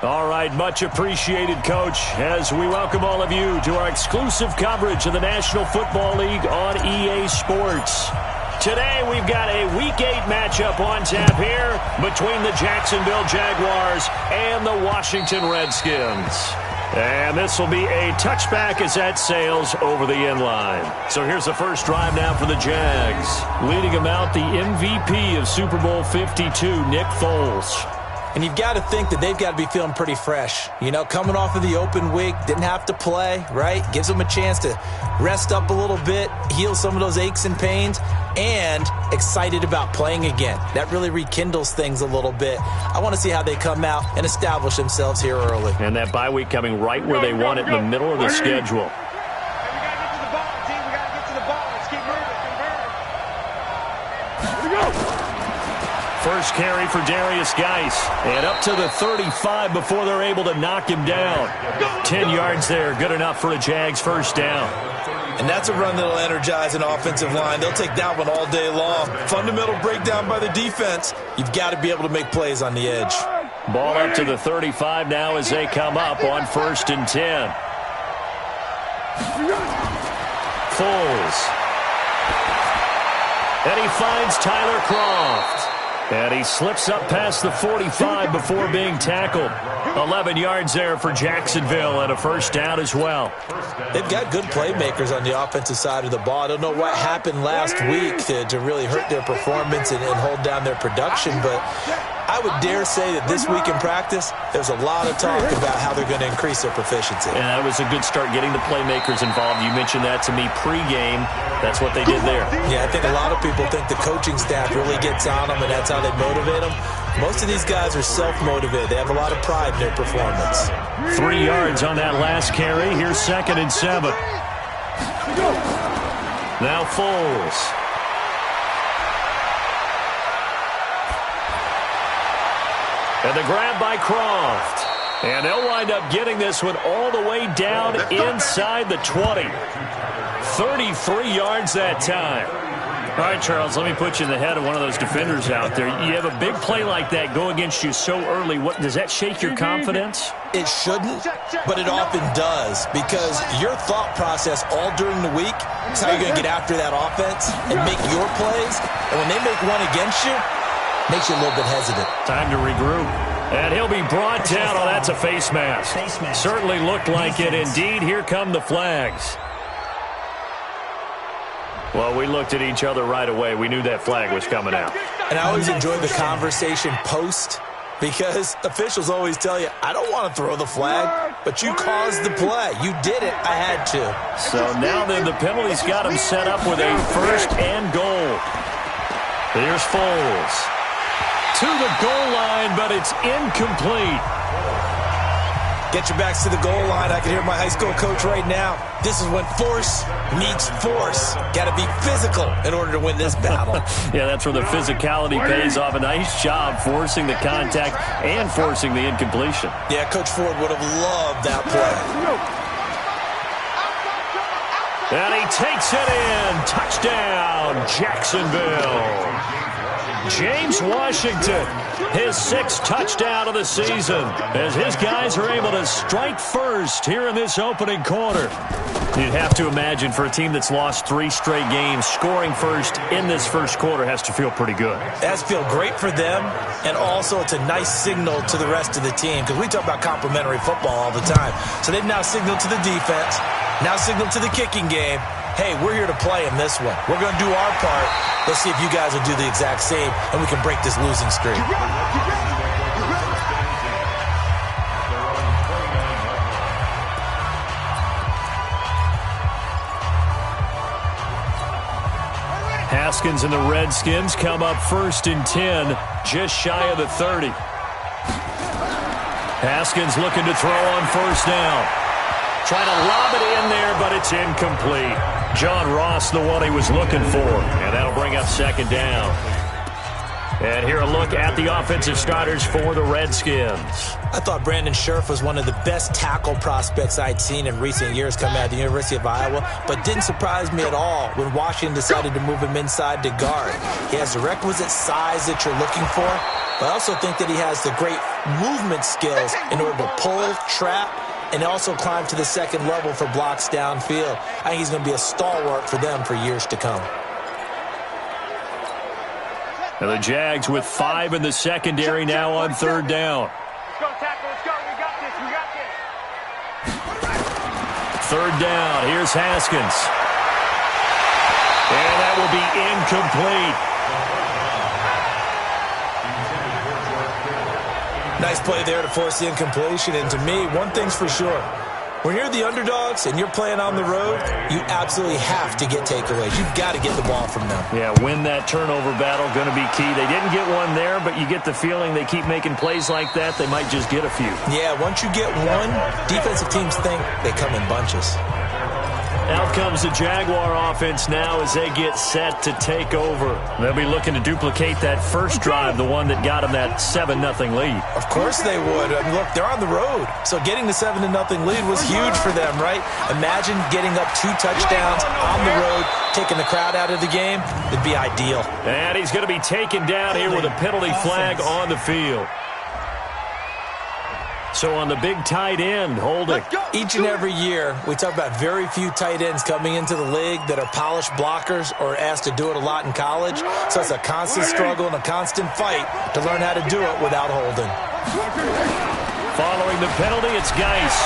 All right, much appreciated, Coach, as we welcome all of you to our exclusive coverage of the National Football League on EA Sports. Today, we've got a Week 8 matchup on tap here between the Jacksonville Jaguars and the Washington Redskins. And this will be a touchback as that sails over the end line. So here's the first drive now for the Jags. Leading them out, the MVP of Super Bowl 52, Nick Foles. And you've got to think that they've got to be feeling pretty fresh. You know, coming off of the open week, didn't have to play, right? Gives them a chance to rest up a little bit, heal some of those aches and pains, and excited about playing again. That really rekindles things a little bit. I want to see how they come out and establish themselves here early. And that bye week coming right where they want it, in the middle of the schedule. First carry for Darius Geis, and up to the 35 before they're able to knock him down. 10 yards there, good enough for a Jags first down. And that's a run that'll energize an offensive line. They'll take that one all day long. Fundamental breakdown by the defense. You've got to be able to make plays on the edge. Ball up to the 35 now as they come up on 1st and 10. Foles. And he finds Tyler Kroft. And he slips up past the 45 before being tackled. 11 yards there for Jacksonville and a first down as well. They've got good playmakers on the offensive side of the ball. I don't know what happened last week to really hurt their performance and hold down their production, but I would dare say that this week in practice, there's a lot of talk about how they're going to increase their proficiency. And that was a good start, getting the playmakers involved. You mentioned that to me pregame. That's what they did there. Yeah, I think a lot of people think the coaching staff really gets on them, and that's how they motivate them. Most of these guys are self-motivated. They have a lot of pride in their performance. 3 yards on that last carry. Here's 2nd and 7. Now Foles. And the grab by Kroft. And they'll wind up getting this one all the way down inside the 20. 33 yards that time. All right, Charles, let me put you in the head of one of those defenders out there. You have a big play like that go against you so early. What does that shake your confidence? It shouldn't, but it often does, because your thought process all during the week is how you're going to get after that offense and make your plays. And when they make one against you, makes you a little bit hesitant. Time to regroup. And he'll be brought down. Oh, that's a face mask. Certainly looked like it. Indeed, here come the flags. Well, we looked at each other right away. We knew that flag was coming out. And I always enjoy the conversation post, because officials always tell you, I don't want to throw the flag, but you caused the play. You did it. I had to. So now then the penalty's got him set up with a 1st and goal. Here's Foles. To the goal line, but it's incomplete. Get your backs to the goal line. I can hear my high school coach right now. This is when force meets force. Got to be physical in order to win this battle. Yeah, that's where the physicality pays off. A nice job forcing the contact and forcing the incompletion. Yeah, Coach Ford would have loved that play. And he takes it in. Touchdown, Jacksonville. James Washington, his 6th touchdown of the season, as his guys are able to strike first here in this opening quarter. You'd have to imagine for a team that's lost 3 straight games, scoring first in this first quarter has to feel pretty good. It has to feel great for them, and also it's a nice signal to the rest of the team, because we talk about complimentary football all the time. So they've now signaled to the defense, now signaled to the kicking game, hey, we're here to play in this one. We're going to do our part. Let's see if you guys will do the exact same, and we can break this losing streak. Haskins and the Redskins come up 1st and 10, just shy of the 30. Haskins looking to throw on 1st down. Trying to lob it in there, but it's incomplete. John Ross, the one he was looking for, and that'll bring up 2nd down. And here a look at the offensive starters for the Redskins. I thought Brandon Scherf was one of the best tackle prospects I'd seen in recent years coming out of the University of Iowa, but didn't surprise me at all when Washington decided to move him inside to guard. He has the requisite size that you're looking for, but I also think that he has the great movement skills in order to pull, trap, and also climb to the second level for blocks downfield. I think he's going to be a stalwart for them for years to come. And the Jags with 5 in the secondary now on third down. Let's go, tackle. Let's go. We got this. We got this. Third down. Here's Haskins. And that will be incomplete. Nice play there to force the incompletion. And to me, one thing's for sure. When you're the underdogs and you're playing on the road, you absolutely have to get takeaways. You've got to get the ball from them. Yeah, win that turnover battle, going to be key. They didn't get one there, but you get the feeling they keep making plays like that, they might just get a few. Yeah, once you get one, defensive teams think they come in bunches. Out comes the Jaguar offense now as they get set to take over. They'll be looking to duplicate that first drive, the one that got them that 7-0 lead. Of course they would. I mean, look, they're on the road. So getting the 7-0 lead was huge for them, right? Imagine getting up 2 touchdowns on the road, taking the crowd out of the game. It'd be ideal. And he's going to be taken down here with a penalty flag on the field. So on the big tight end, holding. Each and every year, we talk about very few tight ends coming into the league that are polished blockers or asked to do it a lot in college. So it's a constant struggle and a constant fight to learn how to do it without holding. Following the penalty, it's Geis.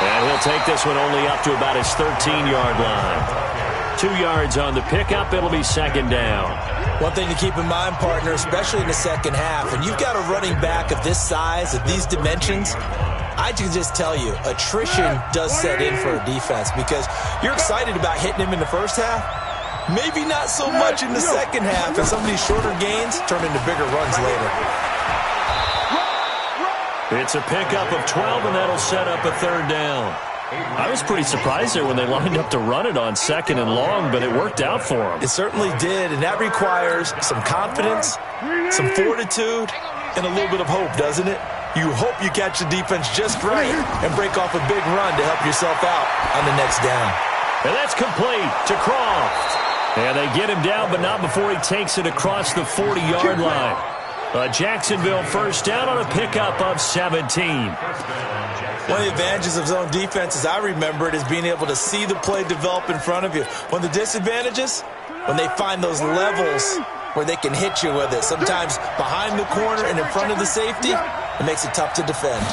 And he'll take this one only up to about his 13-yard line. 2 yards on the pickup. It'll be second down. One thing to keep in mind, partner, especially in the second half, and you've got a running back of this size, of these dimensions, I can just tell you, attrition does set in for a defense because you're excited about hitting him in the first half. Maybe not so much in the second half, and some of these shorter gains turn into bigger runs later. It's a pickup of 12, and that'll set up a third down. I was pretty surprised there when they lined up to run it on second and long, but it worked out for them. It certainly did, and that requires some confidence, some fortitude, and a little bit of hope, doesn't it? You hope you catch the defense just right and break off a big run to help yourself out on the next down. And that's complete to Croft. And they get him down, but not before he takes it across the 40-yard line. A Jacksonville first down on a pickup of 17. One of the advantages of zone defense, as I remember it, is being able to see the play develop in front of you. One of the disadvantages, when they find those levels where they can hit you with it, sometimes behind the corner and in front of the safety, it makes it tough to defend.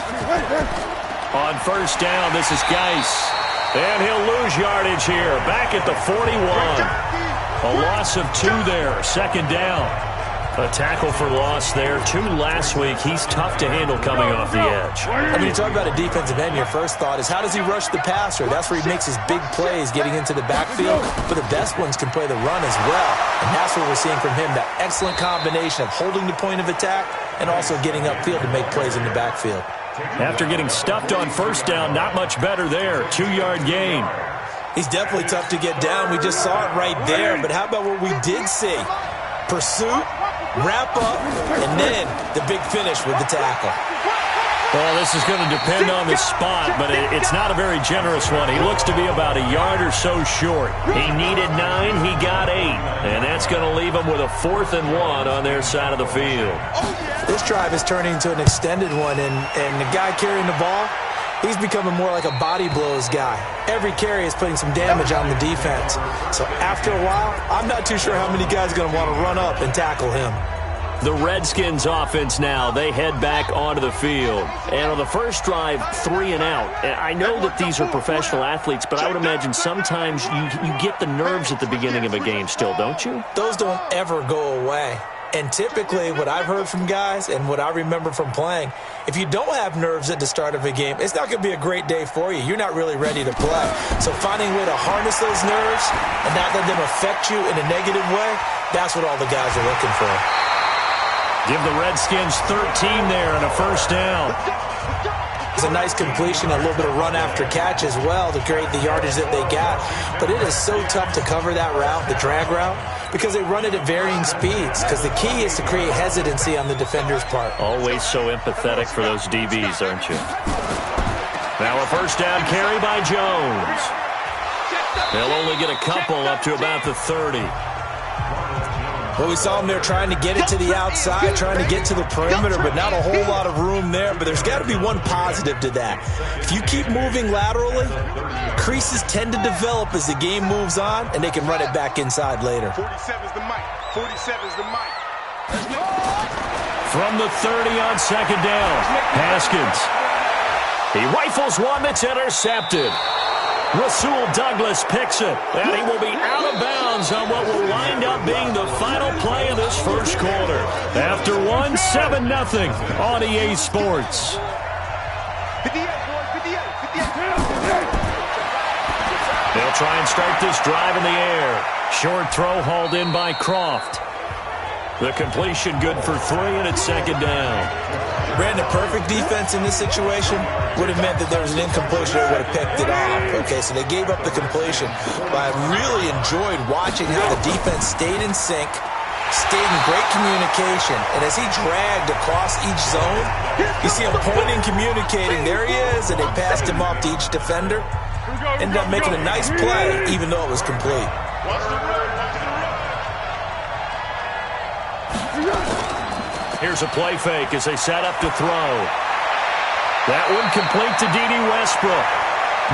On first down, this is Geis. And he'll lose yardage here, back at the 41. A loss of 2 there, second down. A tackle for loss there. 2 last week. He's tough to handle coming off the edge. I mean, you talk about a defensive end, your first thought is how does he rush the passer? That's where he makes his big plays getting into the backfield. But the best ones can play the run as well. And that's what we're seeing from him, that excellent combination of holding the point of attack and also getting upfield to make plays in the backfield. After getting stuffed on first down, not much better there. 2-yard gain. He's definitely tough to get down. We just saw it right there. But how about what we did see? Pursuit, wrap up, and then the big finish with the tackle. Well, this is going to depend on the spot, but it's not a very generous one. He looks to be about a yard or so short. He needed 9, he got 8, and that's going to leave him with a 4th and 1 on their side of the field. This drive is turning into an extended one, and the guy carrying the ball, he's becoming more like a body blows guy. Every carry is putting some damage on the defense. So after a while, I'm not too sure how many guys are going to want to run up and tackle him. The Redskins offense now, they head back onto the field. And on the first drive, 3 and out. And I know that these are professional athletes, but I would imagine sometimes you get the nerves at the beginning of a game still, don't you? Those don't ever go away. And typically, what I've heard from guys and what I remember from playing, if you don't have nerves at the start of a game, it's not going to be a great day for you. You're not really ready to play. So finding a way to harness those nerves and not let them affect you in a negative way, that's what all the guys are looking for. Give the Redskins 13 there and a first down. It's a nice completion, a little bit of run after catch as well to create the yardage that they got. But it is so tough to cover that route, the drag route, because they run it at varying speeds, because the key is to create hesitancy on the defender's part. Always so empathetic for those DBs, aren't you? Now a first down carry by Jones. They'll only get a couple up to about the 30. Well, we saw them there trying to get it to the outside, trying to get to the perimeter, but not a whole lot of room there. But there's got to be one positive to that. If you keep moving laterally, creases tend to develop as the game moves on, and they can run it back inside later. 47 is the mic. 47 is the mic. From the 30 on second down, Haskins. He rifles one that's intercepted. Rasul Douglas picks it, and he will be out of bounds on what will wind up being the final play of this first quarter. After 7-0 on EA Sports. 58, boys, 58. They'll try and start this drive in the air. Short throw hauled in by Croft. The completion good for 3, and it's second down. Brandon, perfect defense in this situation would have meant that there was an incompletion that would have picked it off. Okay, so they gave up the completion. But I really enjoyed watching how the defense stayed in sync, stayed in great communication. And as he dragged across each zone, you see him pointing, communicating. There he is, and they passed him off to each defender. Ended up making a nice play, even though it was complete. Here's a play fake as they set up to throw. That one complete to D.D. Westbrook.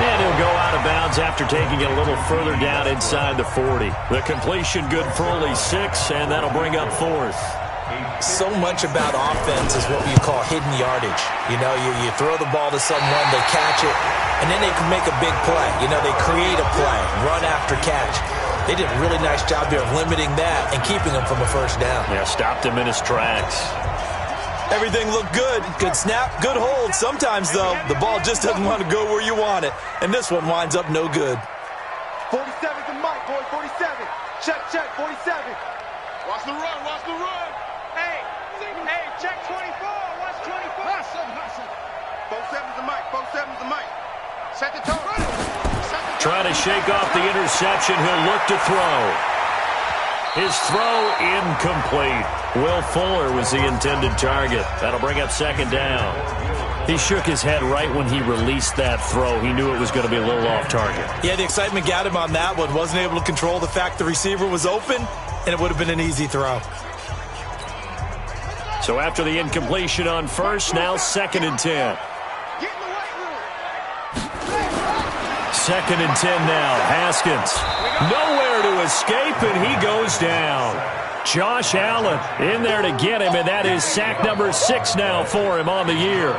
And he'll go out of bounds after taking it a little further down inside the 40. The completion good for only 6, and that'll bring up 4th. So much about offense is what you call hidden yardage. You know, you throw the ball to someone, they catch it, and then they can make a big play. You know, they create a play, run after catch. They did a really nice job here of limiting that and keeping him from a first down. Yeah, stopped him in his tracks. Everything looked good. Good snap, good hold. Sometimes, though, the ball just doesn't want to go where you want it. And this one winds up no good. 47's the mic, boy, 47. Check, 47. Watch the run, watch the run. Hey, check 24, watch 24. 47's the mic, 47's the mic. Set the tone. Trying to shake off the interception. He'll look to throw. His throw incomplete. Will Fuller was the intended target. That'll bring up second down. He shook his head right when he released that throw. He knew it was going to be a little off target. Yeah, the excitement got him on that one. Wasn't able to control the fact the receiver was open, and it would have been an easy throw. So after the incompletion on first, now 2nd and 10. Second and 10 now. Haskins. Nowhere to escape, and he goes down. Josh Allen in there to get him, and that is sack number 6 now for him on the year.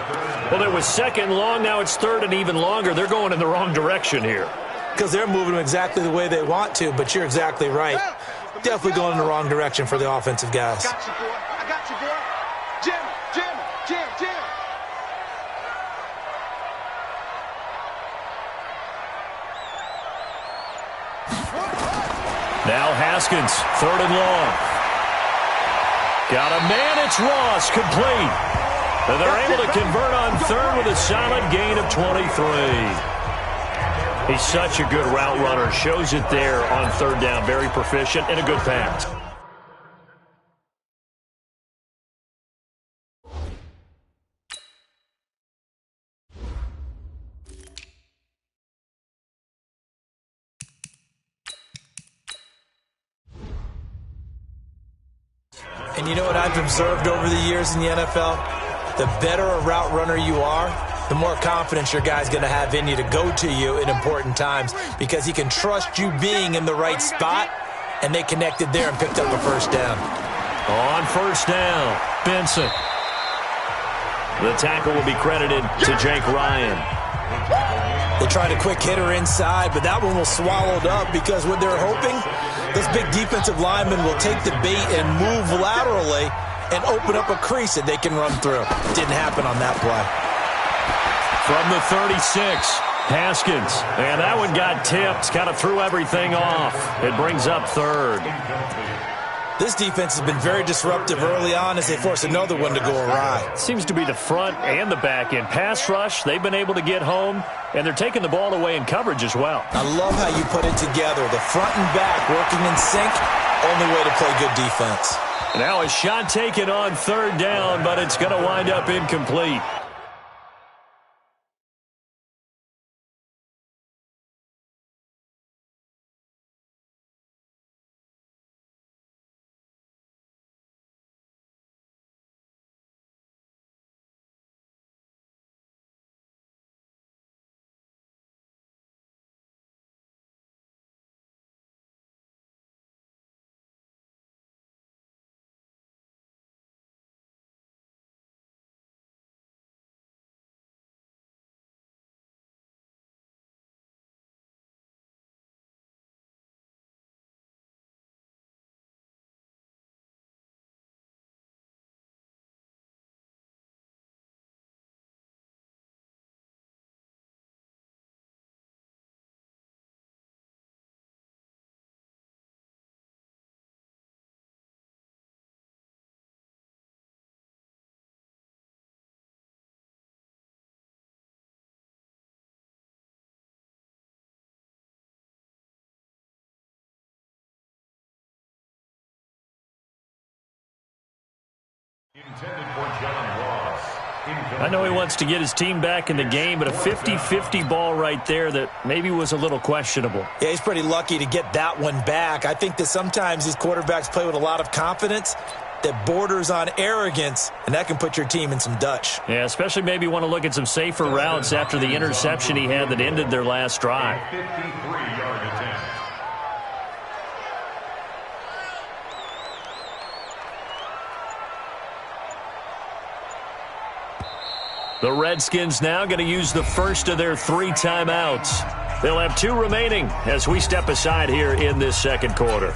Well, it was 2nd long. Now it's 3rd and even longer. They're going in the wrong direction here. Because they're moving them exactly the way they want to, but you're exactly right. Definitely going in the wrong direction for the offensive guys. I got you, boy. I got you, boy. Jim. Now Haskins, 3rd and long. Got a man, it's Ross, complete. And they're able to convert on 3rd with a solid gain of 23. He's such a good route runner. Shows it there on 3rd down. Very proficient and a good pass. And you know what I've observed over the years in the NFL? The better a route runner you are, the more confidence your guy's going to have in you to go to you in important times because he can trust you being in the right spot, and they connected there and picked up a first down. On first down, Benson. The tackle will be credited to Jake Ryan. They tried a quick hitter inside, but that one was swallowed up because what they're hoping, this big defensive lineman will take the bait and move laterally and open up a crease that they can run through. Didn't happen on that play. From the 36, Haskins. And that one got tipped, kind of threw everything off. It brings up 3rd. This defense has been very disruptive early on as they force another one to go awry. Seems to be the front and the back end. Pass rush, they've been able to get home, and they're taking the ball away in coverage as well. I love how you put it together. The front and back working in sync, Only way to play good defense. Now a shot taken on third down, but it's going to wind up incomplete. I know he wants to get his team back in the game, but a 50-50 ball right there that maybe was a little questionable. Yeah, he's pretty lucky to get that one back. I think that sometimes these quarterbacks play with a lot of confidence that borders on arrogance, and that can put your team in some Dutch. Yeah, especially maybe want to look at some safer routes after the interception he had that ended their last drive. 53-yard attempt. The Redskins now going to use the first of their 3 timeouts. They'll have 2 remaining as we step aside here in this second quarter.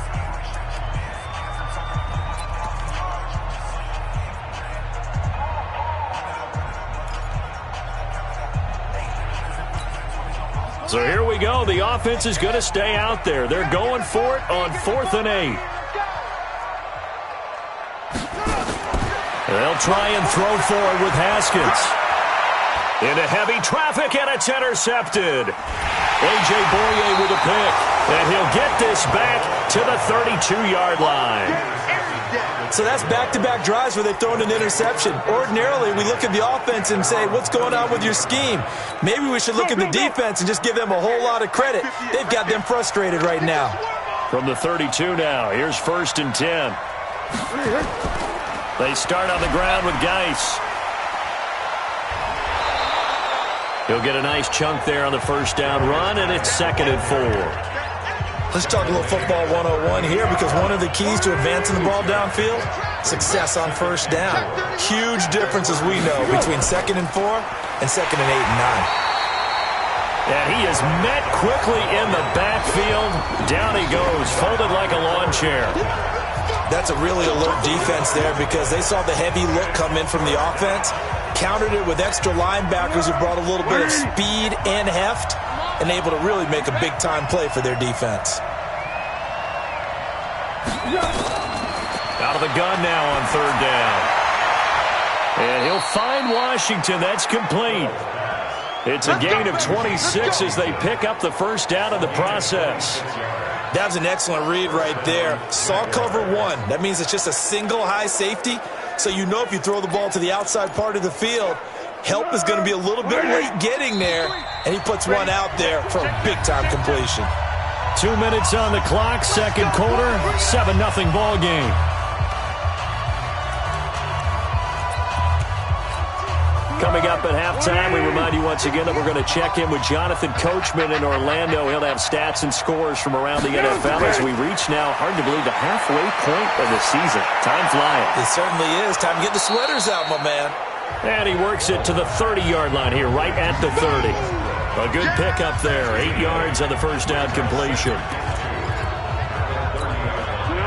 So here we go. The offense is going to stay out there. They're going for it on 4th and 8. They'll try and throw forward with Haskins. Into heavy traffic, and it's intercepted. A.J. Boye with a pick, and he'll get this back to the 32-yard line. So that's back-to-back drives where they've thrown an interception. Ordinarily, we look at the offense and say, what's going on with your scheme? Maybe we should look at the defense and just give them a whole lot of credit. They've got them frustrated right now. From the 32 now, here's 1st and 10. They start on the ground with Geis. He'll get a nice chunk there on the first down run, and it's 2nd and 4. Let's talk a little football 101 here, because one of the keys to advancing the ball downfield, success on first down. Huge difference, as we know, between 2nd and 4 and 2nd and 8 and 9. And he is met quickly in the backfield. Down he goes, folded like a lawn chair. That's a really alert defense there, because they saw the heavy look come in from the offense, countered it with extra linebackers who brought a little bit of speed and heft, and able to really make a big-time play for their defense. Out of the gun now on 3rd down. And he'll find Washington. That's complete. It's a gain of 26 as they pick up the first down in the process. That was an excellent read right there. Saw cover 1. That means it's just a single high safety. So you know if you throw the ball to the outside part of the field, help is going to be a little bit late getting there. And he puts one out there for a big-time completion. 2 minutes on the clock, second quarter, 7-0 ball game. Coming up at halftime, we remind you once again that we're going to check in with Jonathan Coachman in Orlando. He'll have stats and scores from around the NFL as we reach now, hard to believe, the halfway point of the season. Time flying. It certainly is. Time to get the sweaters out, my man. And he works it to the 30-yard line here, right at the 30. A good pickup there, 8 yards on the first down completion.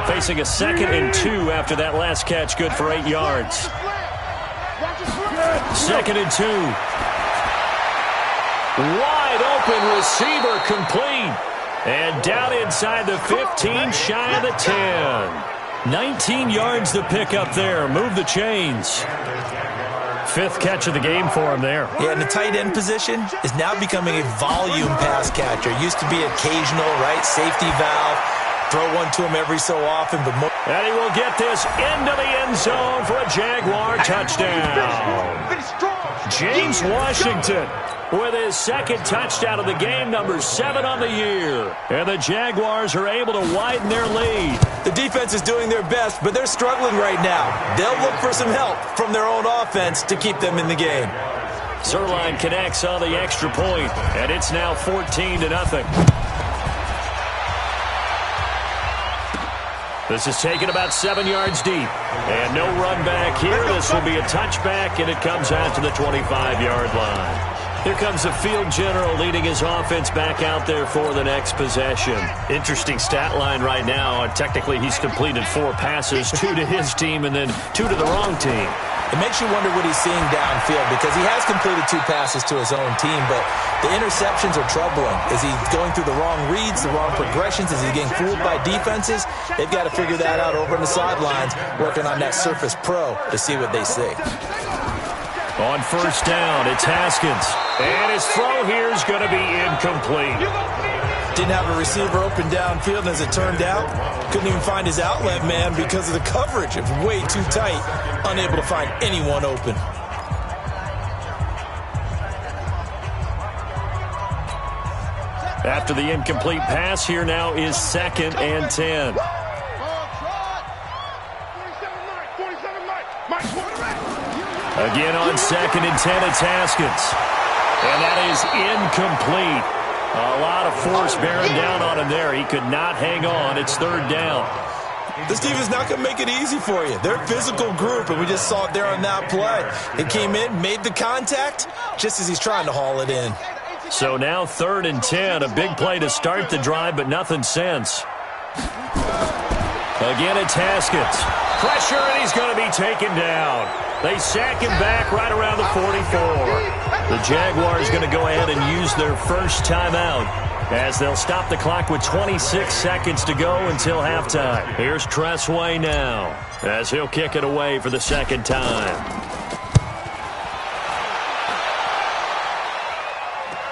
Facing a 2nd and 2 after that last catch, good for 8 yards. 2nd and 2. Wide open receiver complete. And down inside the 15, shy of the 10. 19 yards to pick up there. Move the chains. 5th catch of the game for him there. Yeah, and the tight end position is now becoming a volume pass catcher. It used to be occasional, right? Safety valve. throw one to him every so often. And he will get this into the end zone for a Jaguar touchdown. James Washington with his second touchdown of the game, number 7 on the year. And the Jaguars are able to widen their lead. The defense is doing their best, but they're struggling right now. They'll look for some help from their own offense to keep them in the game. Zerline connects on the extra point, and it's now 14-0. This is taken about 7 yards deep. And no run back here. This will be a touchback, and it comes out to the 25-yard line. Here comes the field general leading his offense back out there for the next possession. Interesting stat line right now. Technically, he's completed 4 passes, 2 to his team and then 2 to the wrong team. It makes you wonder what he's seeing downfield because he has completed 2 passes to his own team, but the interceptions are troubling. Is he going through the wrong reads, the wrong progressions? Is he getting fooled by defenses? They've got to figure that out over on the sidelines, working on that Surface Pro to see what they see. On first down, it's Haskins. And his throw here is going to be incomplete. Didn't have a receiver open downfield, and as it turned out, couldn't even find his outlet man because of the coverage. It was way too tight, unable to find anyone open. After the incomplete pass, here now is 2nd and 10. Again on 2nd and 10, it's Haskins. And that is incomplete. A lot of force bearing down on him there. He could not hang on. It's 3rd down. This team is not going to make it easy for you. They're a physical group, and we just saw it there on that play. It came in, made the contact, just as he's trying to haul it in. So now 3rd and 10, a big play to start the drive, but nothing since. Again, it's Haskins. Pressure, and he's going to be taken down. They sack him back right around the 44. The Jaguars going to go ahead and use their first timeout as they'll stop the clock with 26 seconds to go until halftime. Here's Tressway now as he'll kick it away for the 2nd time.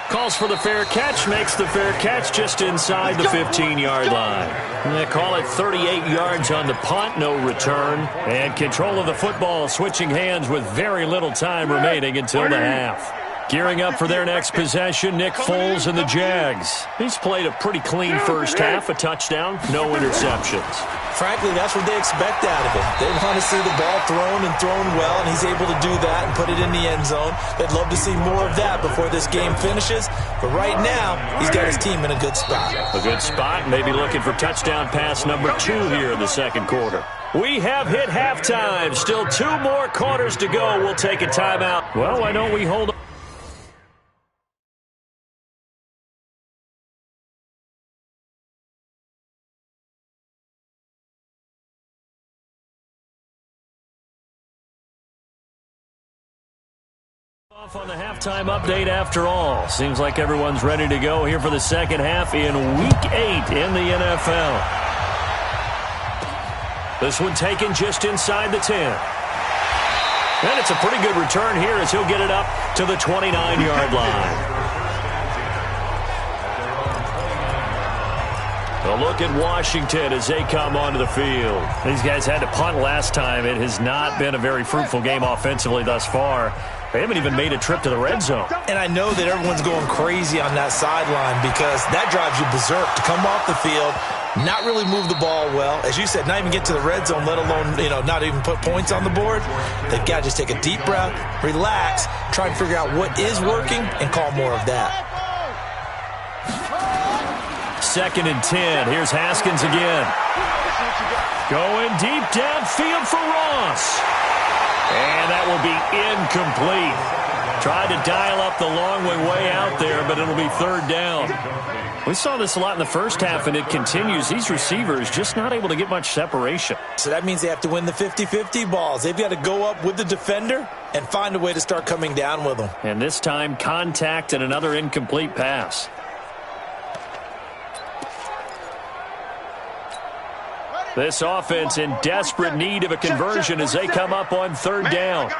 Calls for the fair catch, makes the fair catch just inside the 15-yard line. They call it 38 yards on the punt, no return. And control of the football switching hands with very little time remaining until the half. Gearing up for their next possession, Nick Foles and the Jags. He's played a pretty clean first half, a touchdown, no interceptions. Frankly, that's what they expect out of him. They want to see the ball thrown and thrown well, and he's able to do that and put it in the end zone. They'd love to see more of that before this game finishes. But right now, he's got his team in a good spot. A good spot, maybe looking for touchdown pass number 2 here in the 2nd quarter. We have hit halftime. Still 2 more quarters to go. We'll take a timeout. Well, why don't we hold on? Off on the halftime update after all. Seems like everyone's ready to go here for the 2nd half in Week 8 in the NFL. This one taken just inside the 10. And it's a pretty good return here as he'll get it up to the 29-yard line. A look at Washington as they come onto the field. These guys had to punt last time. It has not been a very fruitful game offensively thus far. They haven't even made a trip to the red zone. And I know that everyone's going crazy on that sideline because that drives you berserk to come off the field, not really move the ball well. As you said, not even get to the red zone, let alone, not even put points on the board. They've got to just take a deep breath, relax, try and figure out what is working, and call more of that. 2nd and 10. Here's Haskins again. Going deep downfield for Ross. And that will be incomplete. Tried to dial up the long way out there, but it'll be 3rd down. We saw this a lot in the first half, and it continues. These receivers just not able to get much separation. So that means they have to win the 50-50 balls. They've got to go up with the defender and find a way to start coming down with them. And this time, contact and another incomplete pass. This offense in desperate need of a conversion as they come up on 3rd down.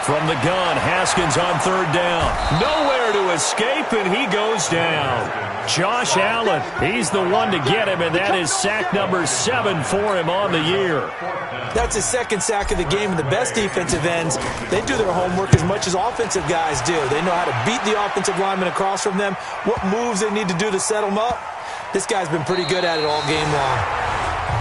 From the gun, Haskins on third down. Nowhere to escape, and he goes down. Josh Allen, he's the one to get him, and that is sack number 7 for him on the year. That's his second sack of the game, and the best defensive ends, they do their homework as much as offensive guys do. They know how to beat the offensive lineman across from them, what moves they need to do to set them up. This guy's been pretty good at it all game long.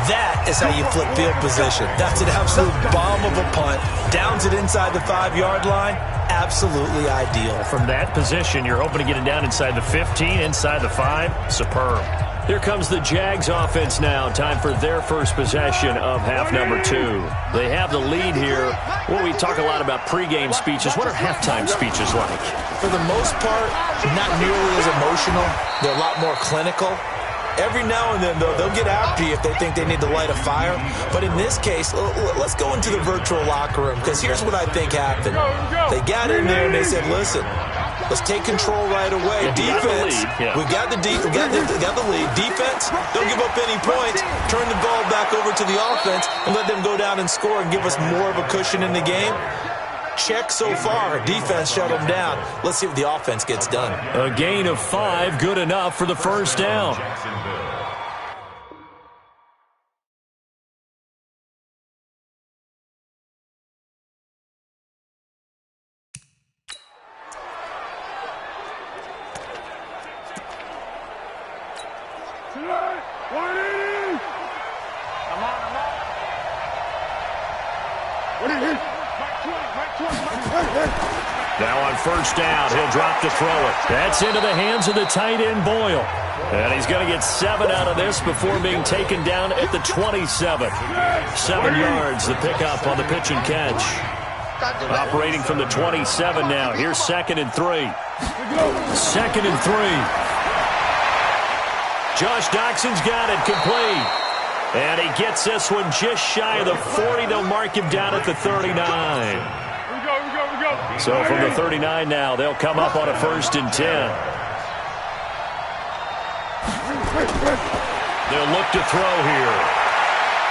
That is how you flip field position. That's an absolute bomb of a punt. Downs it inside the 5-yard line. Absolutely ideal. From that position, you're hoping to get it down inside the 15, inside the 5. Superb. Here comes the Jags offense now. Time for their first possession of half number 2. They have the lead here. Well, we talk a lot about pregame speeches. What are halftime speeches like? For the most part, not nearly as emotional. They're a lot more clinical. Every now and then, though, they'll get after you if they think they need to light a fire. But in this case, let's go into the virtual locker room, because here's what I think happened. They got in there and they said, listen, let's take control right away. Defense, we got the lead. Defense, don't give up any points. Turn the ball back over to the offense and let them go down and score and give us more of a cushion in the game. Check so far. Defense shut them down. Let's see what the offense gets done. A gain of 5, good enough for the first down. Now on first down, he'll drop to throw it. That's into the hands of the tight end, Boyle. And he's going to get 7 out of this before being taken down at the 27. 7 yards, the pickup on the pitch and catch. Operating from the 27 now. Here's 2nd and 3. 2nd and 3. Josh Doxson's got it complete. And he gets this one just shy of the 40. They'll mark him down at the 39. So from the 39 now, they'll come up on a 1st and 10. They'll look to throw here.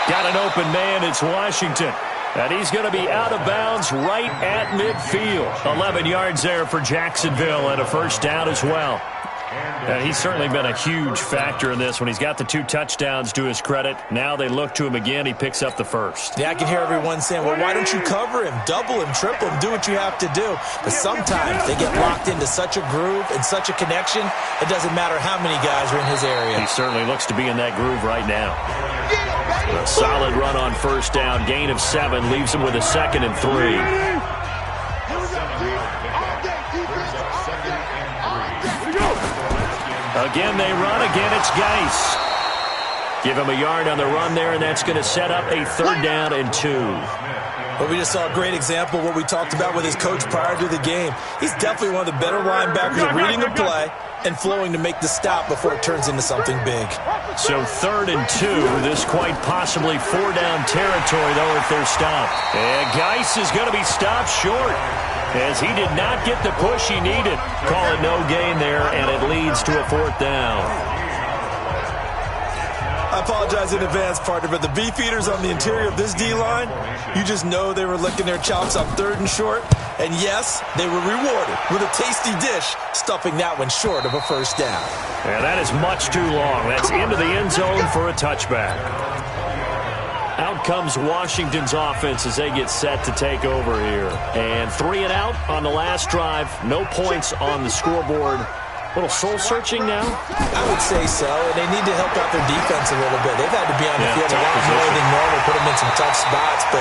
Got an open man. It's Washington. And he's going to be out of bounds right at midfield. 11 yards there for Jacksonville and a first down as well. And he's certainly been a huge factor in this when he's got the 2 touchdowns to his credit. Now they look to him again. He picks up the first. Yeah, I can hear everyone saying, well, why don't you cover him, double him, triple him, do what you have to do. But sometimes they get locked into such a groove and such a connection, it doesn't matter how many guys are in his area. He certainly looks to be in that groove right now. A solid run on first down. Gain of 7 leaves him with a 2nd and 3. Again, they run. Again, it's Geis. Give him a yard on the run there, and that's going to set up a 3rd down and 2. But we just saw a great example of what we talked about with his coach prior to the game. He's definitely one of the better linebackers at reading the play and flowing to make the stop before it turns into something big. So 3rd and 2. This quite possibly 4-down territory, though, if they're stopped. And Geis is going to be stopped short, as he did not get the push he needed. Call it no gain there, and it leads to a 4th down. I apologize in advance, partner, but the beefeaters on the interior of this D-line, you just know they were licking their chops on 3rd and short. And yes, they were rewarded with a tasty dish, stuffing that one short of a first down. And that is much too long. That's into the end zone for a touchback. Out comes Washington's offense as they get set to take over here. And 3 and out on the last drive. No points on the scoreboard. A little soul-searching now? I would say so, and they need to help out their defense a little bit. They've had to be on the field a lot more than normal, put them in some tough spots. But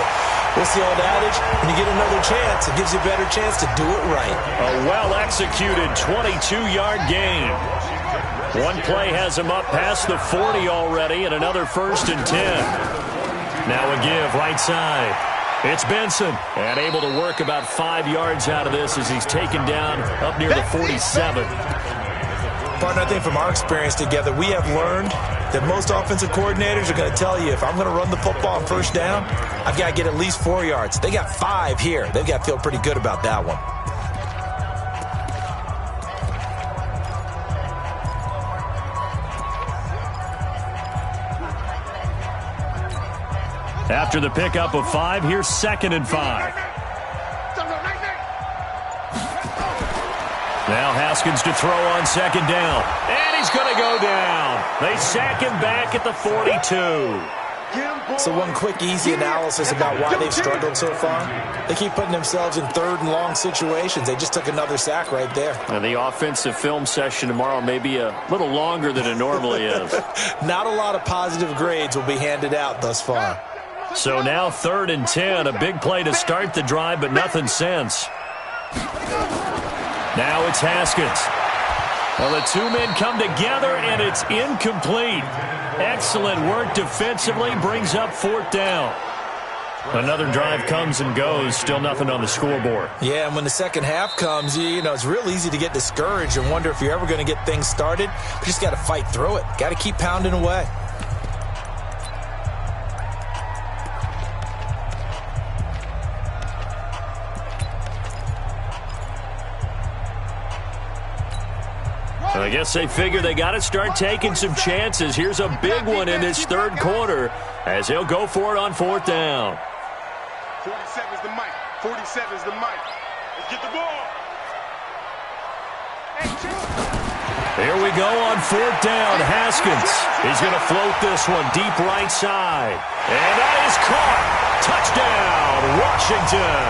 what's the old adage? When you get another chance, it gives you a better chance to do it right. A well-executed 22-yard gain. One play has him up past the 40 already, and another 1st and 10. Now a give right side. It's Benson, and able to work about 5 yards out of this as he's taken down up near the 47. Partner, I think from our experience together, we have learned that most offensive coordinators are going to tell you, if I'm going to run the football on first down, I've got to get at least 4 yards. They got 5 here. They've got to feel pretty good about that one. After the pickup of 5, here's 2nd and 5. Now Haskins to throw on second down. And he's going to go down. They sack him back at the 42. So one quick, easy analysis about why they've struggled so far. They keep putting themselves in third and long situations. They just took another sack right there. And the offensive film session tomorrow may be a little longer than it normally is. Not a lot of positive grades will be handed out thus far. So now 3rd and 10. A big play to start the drive, but nothing since. Now it's Haskins. Well, the two men come together, and it's incomplete. Excellent work defensively, brings up 4th down. Another drive comes and goes, still nothing on the scoreboard. Yeah, and when the second half comes, you know, it's real easy to get discouraged and wonder if you're ever going to get things started. You just got to fight through it. Got to keep pounding away. I guess they figure they got to start taking some chances. Here's a big one in this third quarter as they'll go for it on 4th down. 47's the mic. 47's the mic. Let's get the ball. Here we go on 4th down. Haskins is going to float this one deep right side. And that is caught. Touchdown, Washington.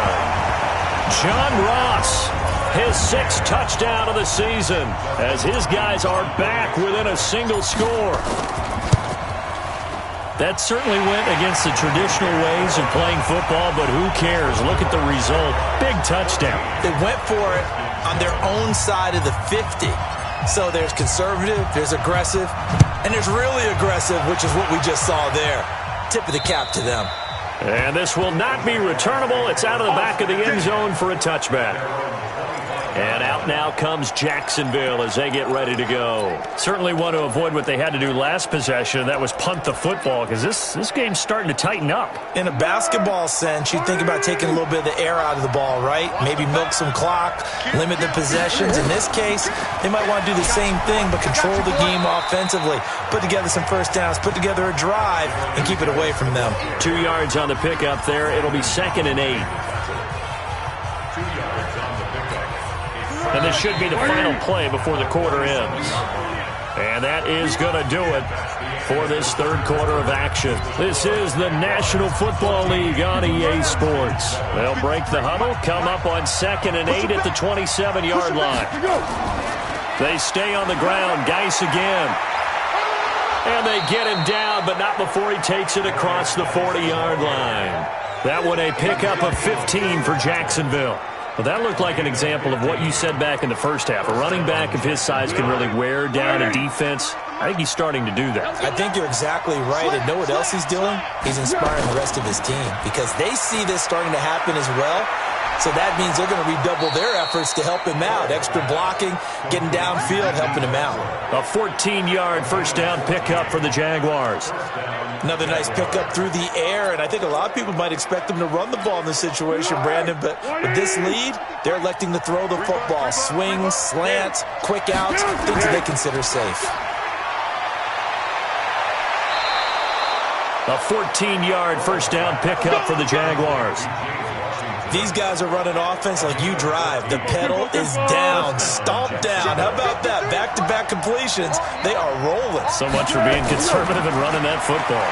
John Ross. His 6th touchdown of the season as his guys are back within a single score. That certainly went against the traditional ways of playing football, but who cares? Look at the result. Big touchdown. They went for it on their own side of the 50. So there's conservative, there's aggressive, and there's really aggressive, which is what we just saw there. Tip of the cap to them. And this will not be returnable. It's out of the back of the end zone for a touchback. And out now comes Jacksonville as they get ready to go. Certainly want to avoid what they had to do last possession. That was punt the football because this game's starting to tighten up. In a basketball sense, you think about taking a little bit of the air out of the ball, right? Maybe milk some clock, limit the possessions. In this case, they might want to do the same thing but control the game offensively. Put together some first downs, put together a drive, and keep it away from them. 2 yards on the pickup there. It'll be 2nd and 8. And this should be the final play before the quarter ends. And that is going to do it for this third quarter of action. This is the National Football League on EA Sports. They'll break the huddle, come up on 2nd and 8 at the 27-yard line. They stay on the ground. Geis again. And they get him down, but not before he takes it across the 40-yard line. That one a pickup of 15 for Jacksonville. Well, that looked like an example of what you said back in the first half. A running back of his size can really wear down a defense. I think he's starting to do that. I think you're exactly right. And know what else he's doing? He's inspiring the rest of his team because they see this starting to happen as well. So that means they're going to redouble their efforts to help him out. Extra blocking, getting downfield, helping him out. A 14-yard first down pickup for the Jaguars. Another nice pickup through the air, and I think a lot of people might expect them to run the ball in this situation, Brandon, but with this lead, they're electing to throw the football. Swings, slants, quick outs, things that they consider safe. A 14-yard first down pickup for the Jaguars. These guys are running offense like you drive. The pedal is down, stomped down. How about that? Back-to-back completions. They are rolling. So much for being conservative and running that football.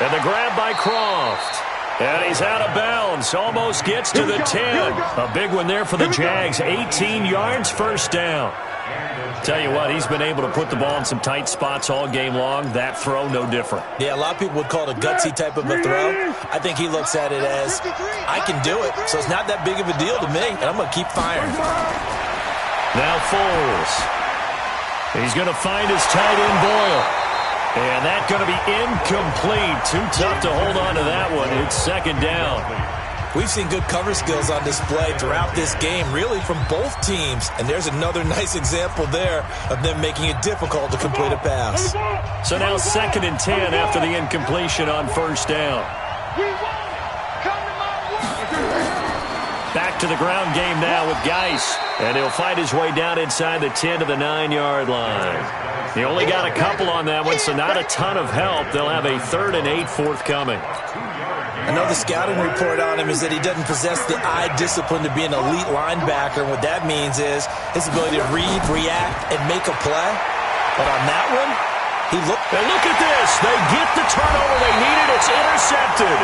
And the grab by Croft. And he's out of bounds. Almost gets to the 10. A big one there for the Jags. 18 yards, first down. Tell you what, he's been able to put the ball in some tight spots all game long. That throw, no different. Yeah, a lot of people would call it a gutsy type of a throw. I think he looks at it as, I can do it, so it's not that big of a deal to me, and I'm going to keep firing. Now Foles. He's going to find his tight end, Boyle. And that's going to be incomplete. Too tough to hold on to that one. It's 2nd down. We've seen good cover skills on display throughout this game, really from both teams. And there's another nice example there of them making it difficult to complete a pass. So now 2nd and 10 after the incompletion on first down. Back to the ground game now with Geis. And he'll fight his way down inside the 10 to the 9-yard line. He only got a couple on that one, so not a ton of help. They'll have a 3rd and 8 forthcoming. I know the scouting report on him is that he doesn't possess the eye discipline to be an elite linebacker. And what that means is his ability to read, react, and make a play. But on that one, he looked. And look at this. They get the turnover they needed. It's intercepted.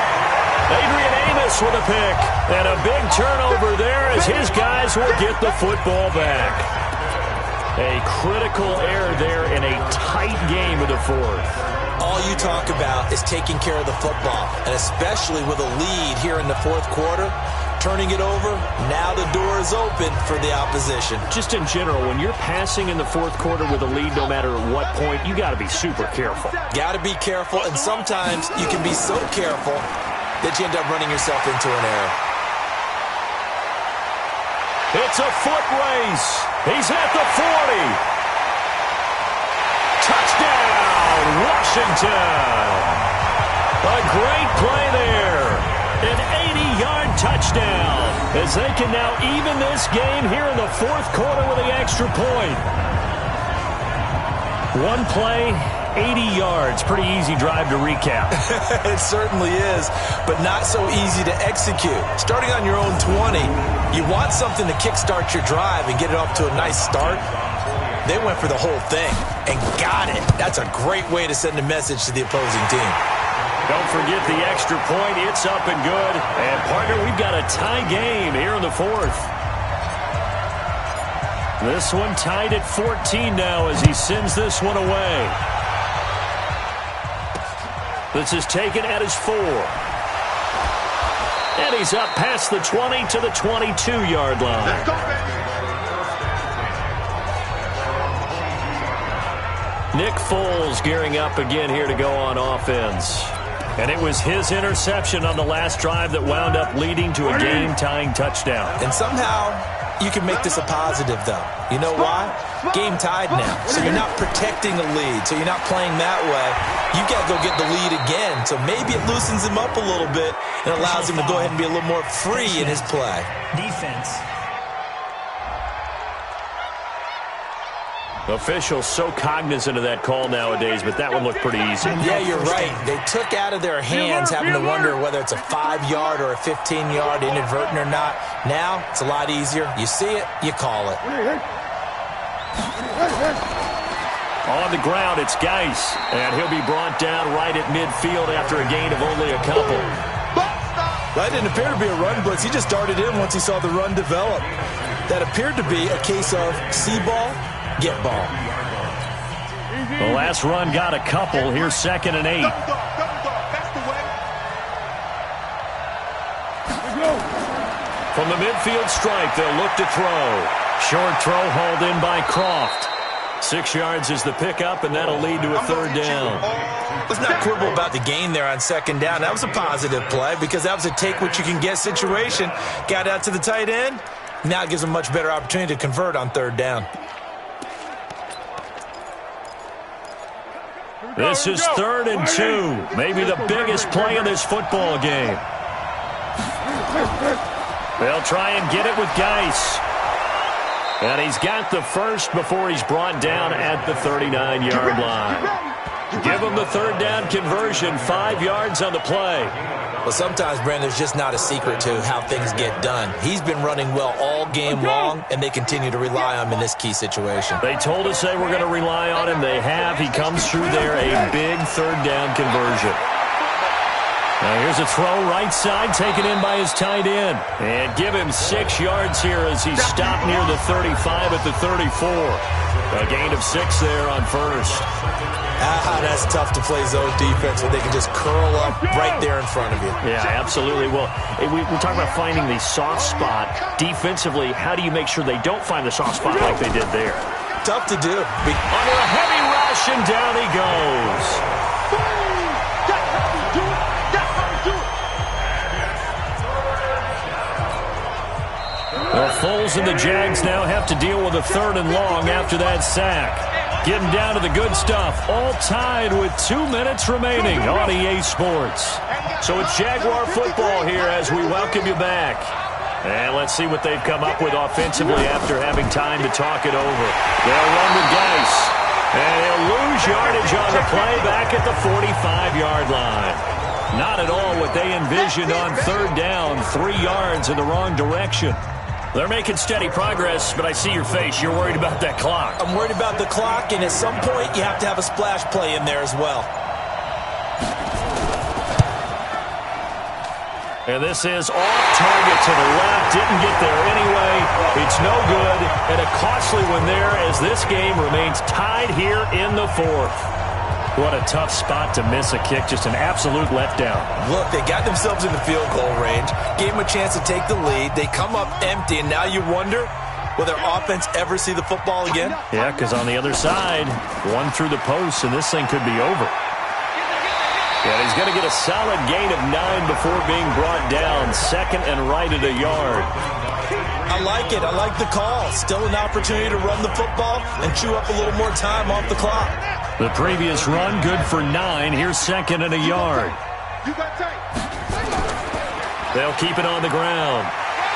Adrian Amos with a pick. And a big turnover there as his guys will get the football back. A critical error there in a tight game of the fourth. All you talk about is taking care of the football, and especially with a lead here in the fourth quarter, turning it over, now the door is open for the opposition. Just in general, when you're passing in the fourth quarter with a lead, no matter at what point, you got to be super careful. Got to be careful, and sometimes you can be so careful that you end up running yourself into an error. It's a foot race. He's at the 40. Touchdown, Washington. A great play there. An 80-yard touchdown as they can now even this game here in the fourth quarter with the extra point. One play, 80 yards. Pretty easy drive to recap. It certainly is, but not so easy to execute. Starting on your own 20, you want something to kickstart your drive and get it off to a nice start. They went for the whole thing and got it. That's a great way to send a message to the opposing team. Don't forget the extra point. It's up and good. And, partner, we've got a tie game here in the fourth. This one tied at 14 now as he sends this one away. This is taken at his 4. And he's up past the 20 to the 22-yard line. Let's go, baby. Nick Foles gearing up again here to go on offense. And it was his interception on the last drive that wound up leading to a game-tying touchdown. And somehow you can make this a positive, though. You know why? Game tied now. So you're not protecting a lead. So you're not playing that way. You got to go get the lead again. So maybe it loosens him up a little bit and allows him to go ahead and be a little more free in his play. Defense. Officials so cognizant of that call nowadays, but that one looked pretty easy. Yeah, you're right. They took out of their hands having to wonder whether it's a 5-yard or a 15-yard inadvertent or not. Now, it's a lot easier. You see it, you call it. On the ground, it's Geis, and he'll be brought down right at midfield after a gain of only a couple. That didn't appear to be a run blitz. He just darted in once he saw the run develop. That appeared to be a case of see ball, get ball. The last run got a couple. Here's 2nd and 8. From the midfield stripe, they'll look to throw. Short throw hauled in by Croft. 6 yards is the pickup, and that'll lead to a 3rd down. Let's not quibble about the gain there on 2nd down. That was a positive play because that was a take-what-you-can-get situation. Got out to the tight end. Now it gives them a much better opportunity to convert on 3rd down. This is 3rd and 2. Maybe the biggest play of this football game. They'll try and get it with Geis. And he's got the first before he's brought down at the 39-yard line. Give him the 3rd down conversion, 5 yards on the play. Well, sometimes, Brandon, there's just not a secret to how things get done. He's been running well all game long, and they continue to rely on him in this key situation. They told us they were going to rely on him. They have. He comes through there, a big 3rd down conversion. Now here's a throw right side taken in by his tight end. And give him 6 yards here as he's stopped near the 35 at the 34. A gain of 6 there on 1st. That's tough to play zone defense when they can just curl up right there in front of you. Yeah, absolutely. Well, we're talking about finding the soft spot. Defensively, how do you make sure they don't find the soft spot like they did there? Tough to do. Under a heavy rush, and down he goes. Well, Foles and the Jags now have to deal with a 3rd and long after that sack. Getting down to the good stuff. All tied with 2 minutes remaining on EA Sports. So it's Jaguar football here as we welcome you back. And let's see what they've come up with offensively after having time to talk it over. They'll run with Geis. And he'll lose yardage on the play back at the 45-yard line. Not at all what they envisioned on third down. 3 yards in the wrong direction. They're making steady progress, but I see your face. You're worried about that clock. I'm worried about the clock, and at some point, you have to have a splash play in there as well. And this is off target to the left. Didn't get there anyway. It's no good, and a costly one there as this game remains tied here in the fourth. What a tough spot to miss a kick. Just an absolute letdown. Look, they got themselves in the field goal range, gave them a chance to take the lead. They come up empty, and now you wonder, will their offense ever see the football again? Yeah, because on the other side, one through the post, and this thing could be over. And he's going to get a solid gain of 9 before being brought down. Second and right at a yard. I like it. I like the call. Still an opportunity to run the football and chew up a little more time off the clock. The previous run, good for 9. Here's second and a yard. They'll keep it on the ground.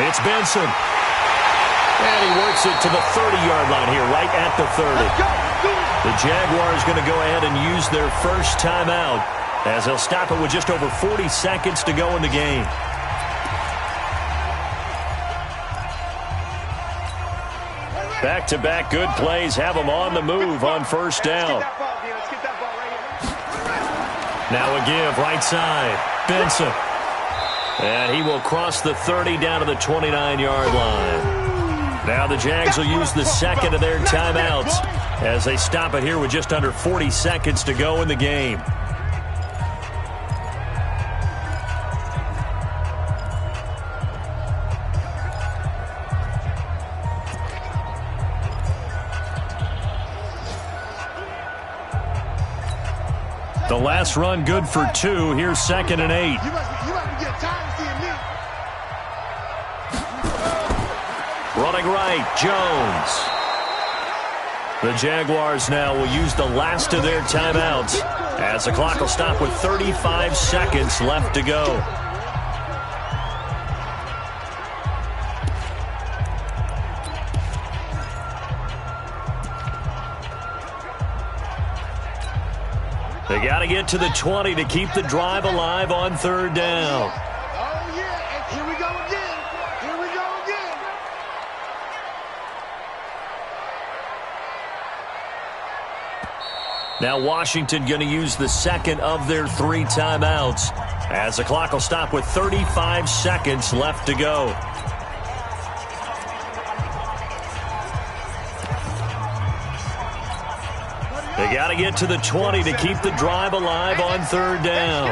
It's Benson. And he works it to the 30-yard line here, right at the 30. The Jaguars going to go ahead and use their first timeout, as they'll stop it with just over 40 seconds to go in the game. Back-to-back good plays have them on the move on first down. Now a give, right side. Benson. And he will cross the 30 down to the 29-yard line. Now the Jags will use the second of their timeouts as they stop it here with just under 40 seconds to go in the game. The last run good for 2. Here's second and 8. Running right, Jones. The Jaguars now will use the last of their timeouts as the clock will stop with 35 seconds left to go. They got to get to the 20 to keep the drive alive on third down. Oh, yeah. Here we go again. Here we go again. Now Washington going to use the second of their 3 timeouts as the clock will stop with 35 seconds left to go. They got to get to the 20 to keep the drive alive on third down.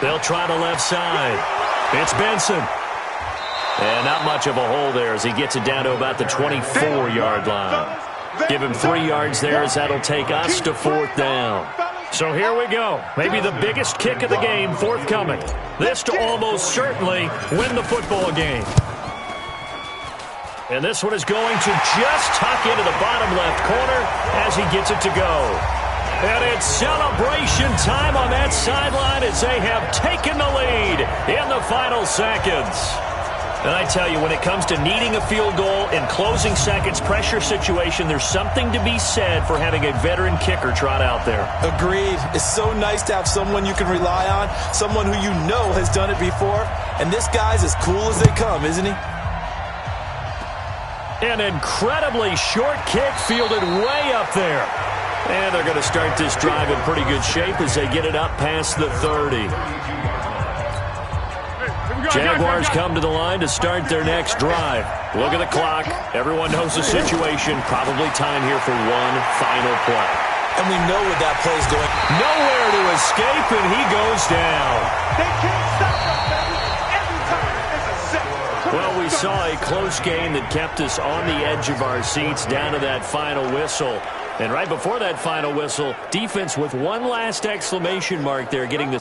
They'll try the left side. It's Benson. And not much of a hole there as he gets it down to about the 24-yard line. Give him 3 yards there as that'll take us to fourth down. So here we go. Maybe the biggest kick of the game forthcoming. This to almost certainly win the football game. And this one is going to just tuck into the bottom left corner as he gets it to go. And it's celebration time on that sideline as they have taken the lead in the final seconds. And I tell you, when it comes to needing a field goal in closing seconds, pressure situation, there's something to be said for having a veteran kicker trot out there. Agreed. It's so nice to have someone you can rely on, someone who you know has done it before. And this guy's as cool as they come, isn't he? An incredibly short kick fielded way up there. And they're going to start this drive in pretty good shape as they get it up past the 30. Jaguars come to the line to start their next drive. Look at the clock. Everyone knows the situation. Probably time here for one final play. And we know what that play is going. Nowhere to escape, and he goes down. They can't stop us, baby. Every time it's a set. Well, we saw a close game that kept us on the edge of our seats down to that final whistle. And right before that final whistle, defense with one last exclamation mark there, getting the